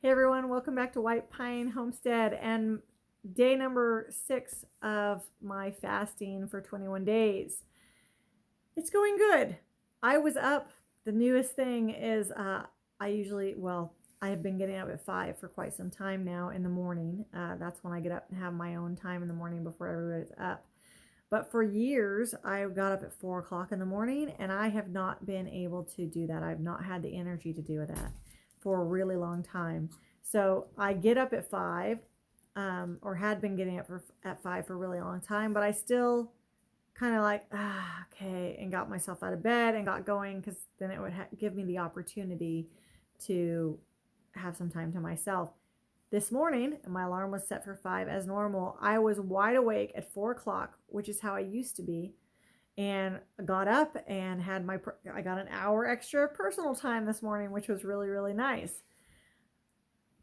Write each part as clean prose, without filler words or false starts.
Hey everyone, welcome back to White Pine Homestead and day number 6 of my fasting for 21 days. It's going good. I was up. The newest thing is I have been getting up at 5 for quite some time now in the morning. That's when I get up and have my own time in the morning before everybody's up. But for years, I got up at 4 o'clock in the morning and I have not been able to do that. I've not had the energy to do that for a really long time. So I get up at 5, or had been getting up at 5 for a really long time, but I still kind of like, okay, and got myself out of bed and got going because then it would give me the opportunity to have some time to myself. This morning, my alarm was set for 5 as normal. I was wide awake at 4 o'clock, which is how I used to be, and got up and I got an hour extra personal time this morning, which was really, really nice.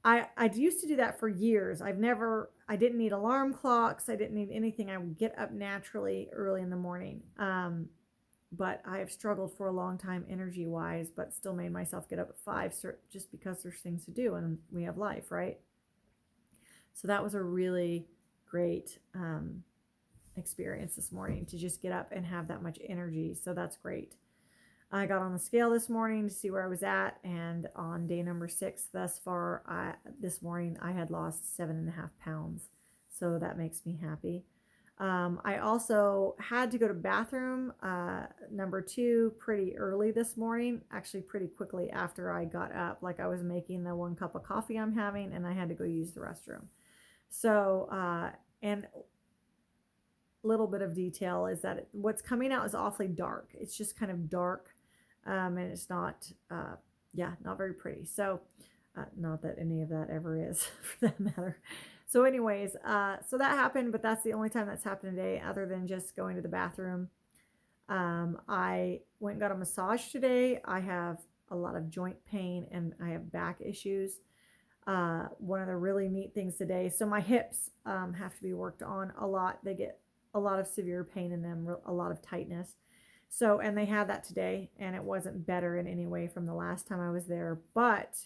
I used to do that for years. I didn't need alarm clocks. I didn't need anything. I would get up naturally early in the morning. But I have struggled for a long time energy wise, but still made myself get up at 5 just because there's things to do and we have life, right? So that was a really great experience this morning to just get up and have that much energy. So that's great. I got on the scale this morning to see where I was at, and on day number 6 thus far, this morning I had lost 7.5 pounds. So that makes me happy. I also had to go to bathroom number 2 pretty early this morning, actually pretty quickly after I got up. Like I was making the 1 cup of coffee I'm having, and I had to go use the restroom. So, and little bit of detail is that what's coming out is awfully dark. It's just kind of dark, and it's not, not very pretty. So, not that any of that ever is for that matter. So, anyways, so that happened, but that's the only time that's happened today, other than just going to the bathroom. I went and got a massage today. I have a lot of joint pain and I have back issues. One of the really neat things today, so my hips have to be worked on a lot. They get a lot of severe pain in them, a lot of tightness. So, and they had that today, and it wasn't better in any way from the last time I was there. But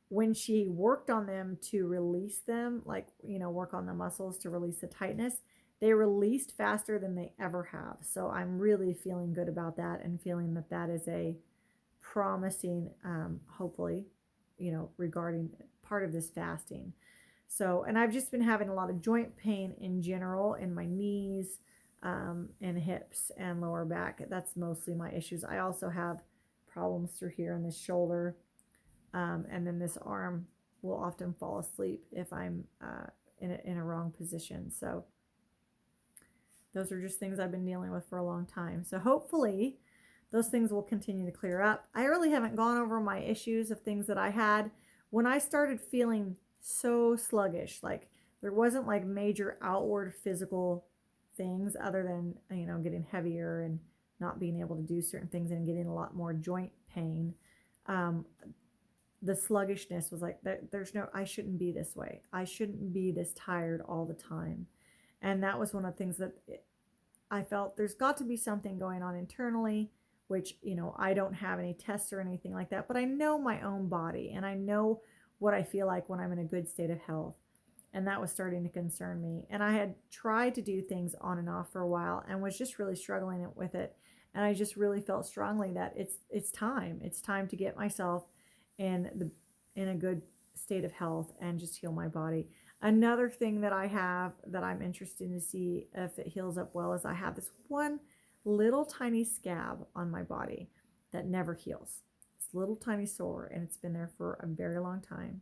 when she worked on them to release them, like, work on the muscles to release the tightness, they released faster than they ever have. So I'm really feeling good about that and feeling that that is a promising, hopefully, regarding part of this fasting. So, and I've just been having a lot of joint pain in general in my knees, and hips and lower back. That's mostly my issues. I also have problems through here on this shoulder, and then this arm will often fall asleep if I'm in a wrong position. So those are just things I've been dealing with for a long time. So hopefully those things will continue to clear up. I really haven't gone over my issues of things that I had when I started feeling so sluggish. Like there wasn't like major outward physical things other than, getting heavier and not being able to do certain things and getting a lot more joint pain. The sluggishness was like, I shouldn't be this way. I shouldn't be this tired all the time. And that was one of the things that I felt there's got to be something going on internally, which, I don't have any tests or anything like that, but I know my own body and I know what I feel like when I'm in a good state of health. And that was starting to concern me. And I had tried to do things on and off for a while and was just really struggling with it. And I just really felt strongly that it's time. It's time to get myself in a good state of health and just heal my body. Another thing that I have that I'm interested to see if it heals up well is I have this one little tiny scab on my body that never heals. It's a little tiny sore and it's been there for a very long time.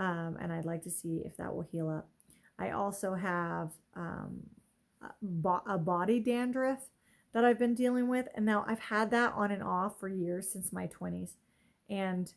And I'd like to see if that will heal up. I also have a body dandruff that I've been dealing with. And now I've had that on and off for years since my 20s. And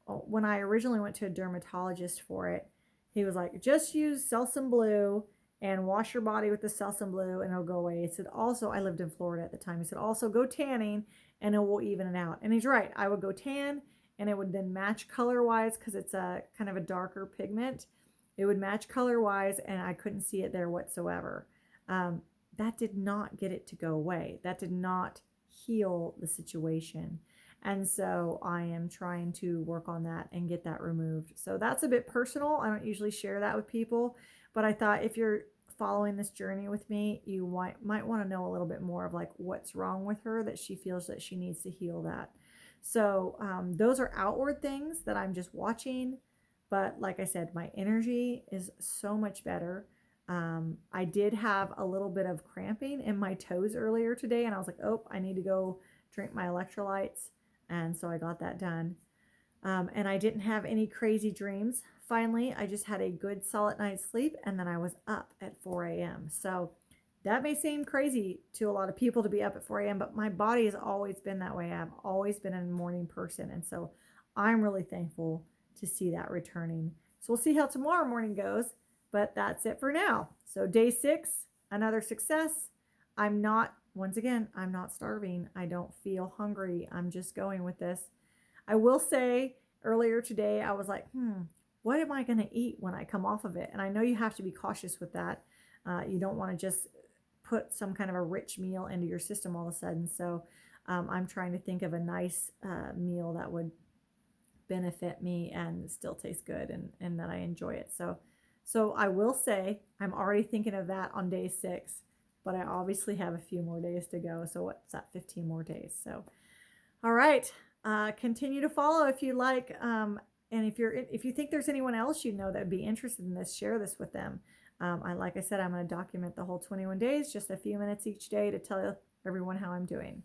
when I originally went to a dermatologist for it, he was like, just use Selsun Blue and wash your body with the Selsun Blue and it'll go away. He said also, I lived in Florida at the time. He said also go tanning and it will even it out. And he's right. I would go tan and it would then match color wise because it's a kind of a darker pigment. It would match color wise and I couldn't see it there whatsoever. That did not get it to go away. That did not heal the situation. And so I am trying to work on that and get that removed. So that's a bit personal. I don't usually share that with people, but I thought if you're following this journey with me, you might want to know a little bit more of like what's wrong with her that she feels that she needs to heal that. So those are outward things that I'm just watching. But like I said, my energy is so much better. I did have a little bit of cramping in my toes earlier today, and I was like, oh, I need to go drink my electrolytes. And so I got that done. And I didn't have any crazy dreams. Finally, I just had a good solid night's sleep, and then I was up at 4 a.m. So that may seem crazy to a lot of people to be up at 4 a.m., but my body has always been that way. I've always been a morning person. And so I'm really thankful to see that returning. So we'll see how tomorrow morning goes, but that's it for now. So day 6, another success. Once again, I'm not starving. I don't feel hungry. I'm just going with this. I will say earlier today, I was like, what am I going to eat when I come off of it? And I know you have to be cautious with that. You don't want to just put some kind of a rich meal into your system all of a sudden. So I'm trying to think of a nice meal that would benefit me and still taste good and that I enjoy it. So I will say I'm already thinking of that on day 6, but I obviously have a few more days to go. So what's that? 15 more days. So, all right. Continue to follow if you like. And if you think there's anyone else you know that would be interested in this, share this with them. Like I said, I'm going to document the whole 21 days, just a few minutes each day to tell everyone how I'm doing.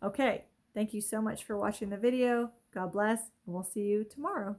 Okay. Thank you so much for watching the video. God bless, and we'll see you tomorrow.